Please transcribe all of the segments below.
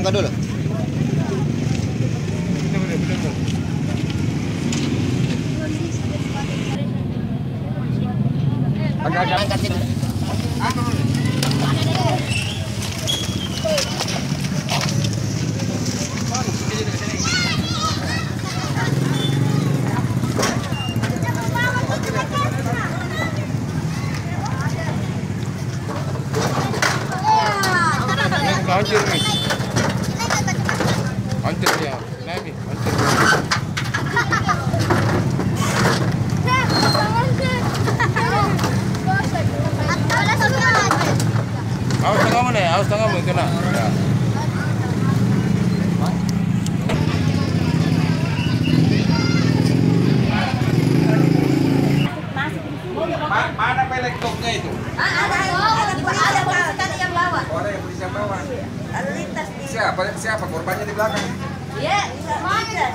Angkat dulu. Angkat itu. Hancur nih. Hancur ya. Nabi, hancur. Awas tengah mana ya? Awas tengah mungkin kena. Ya. Mana pelektoknya itu? Ada yang bawa. Orang yang polisi yang bawa. Lintas di. Siapa korbannya di belakang? Iya, mana?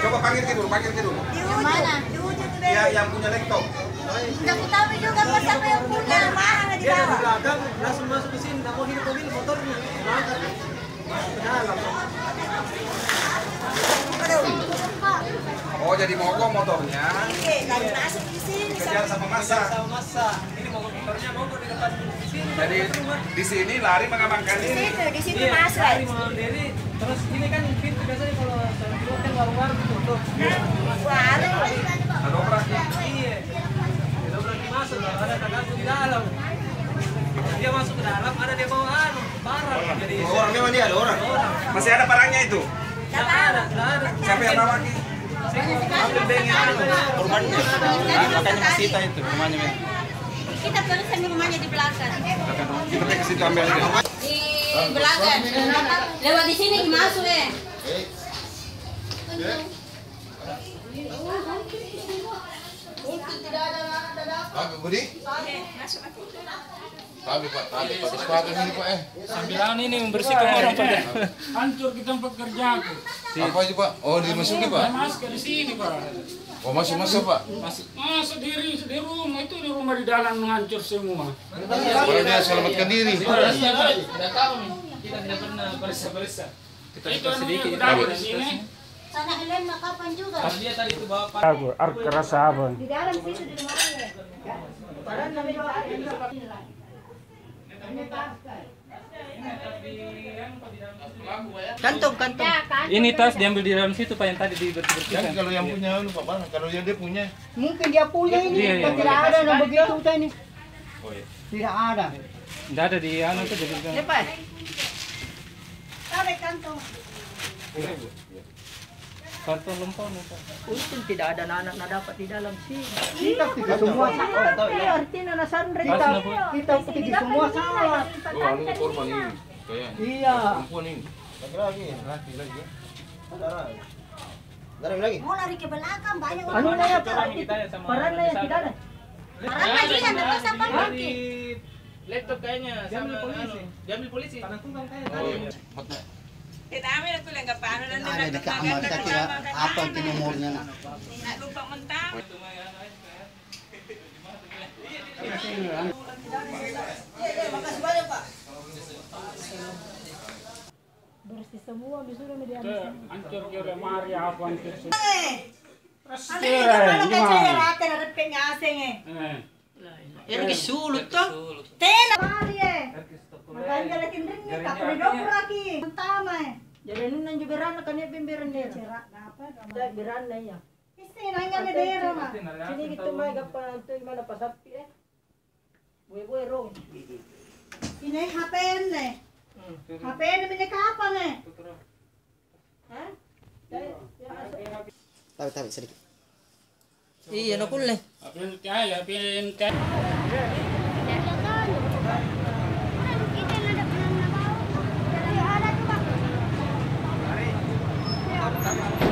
Coba panggil ke dulu. Di mana? Di ujung tuh. Ya, yang punya laptop. Tidak tahu juga siapa yang punya. Mana di bawah? Di belakang langsung masuk ke sini, mau hidup mobil motornya. Masuk ke dalam. Oh, jadi mogok motornya. Iya, lagi masuk di sini. Kejar sama masa. Ini mogok motornya mogok di depan di sini. Jadi di sini lari mengamankan diri. Di situ Iya, masuk. lari mau diri. Terus ini kan pintu biasanya kalau keluar kan warung-warung tutup. Wah, Ada operasi. Iya. Itu berarti masuk, ada terganggu di dalam. Dia masuk ke dalam, ada dia bawa barang. Jadi Orangnya mana dia? Ada orang. Masih ada barangnya itu. nggak ada. Siapa yang bawa ki? Ambil bengnya. Rumahnya. Makanya masih itu rumahnya. kita tulisan rumahnya di belakang. Kita pergi ke situ ambil aja. Di belakang. Lewat di sini masuk ya. Pak Budi? Tapi Pak, pakai sepatu ini Pak Sambilan ini membersihkan orang Pak. Hancur di tempat kerjaku. Apa aja Pak? Oh dimasuki Pak? Masuk di sini Pak. Oh masuk Pak? Masuk di rumah itu di rumah di dalam hancur semua. Kalau dia selamatkan diri. Tidak tahu nih. Kita tidak pernah periksa. Kita sedikit di sini. Sana Helena kapan juga? Kalau dia tadi itu bawa pak. Aku kerasa apa? Di dalam situ di rumahnya. Padahal kami bawa Kantong. Ini tas diambil di dalam situ Pak yang tadi dibersihkan. Kalau yang punya lupa Bang, kalau dia punya. Mungkin dia punya ini, Iya. tidak ada yang begitu ini. Oh iya. Tidak ada. Tidak ada di anu itu jadi. Cepat. Tarik kantong. Kartu lempon Pak. Untung tidak ada anak dapat di dalam sini. Kita semua salah. Artinya nasandri kita pergi semua salah. Oh, anu korban ini. Kayak Iya. perempuan ini. Lagi ya. Ada lagi? Mau lari ke belakang banyak Anu orang. ya perannya yang tidak ada. Orang majikan terus apa lagi? Laptop kayaknya sama polisi. Diambil polisi. Tanah tunggang kayaknya. Oh iya. Hotnya. Kita ambil aku lah nggak paano lang Ada di kamar kita tidak apa itu nomornya nak. Nak lupa mentang. Makasih banyak Pak. Bersih semua disuruh media. Hancur kira mari apa hancur semua. Ada di mana kecil rata ada pengasing Yang disulut tuh. Tena mari Maganda lagi ringnya tak boleh dokter lagi. Pertama Jadi ini juga rana kan ya pemberan dia. Apa? Beran ya. Isi nanya di daerah mah. Sini gitu mah gapan itu mana pasapi Boy rong. Ini HP nih. HP ini punya kapan nih? Hah? Tahu sedikit. Iya, nakul nih. Apin kaya. Kita ada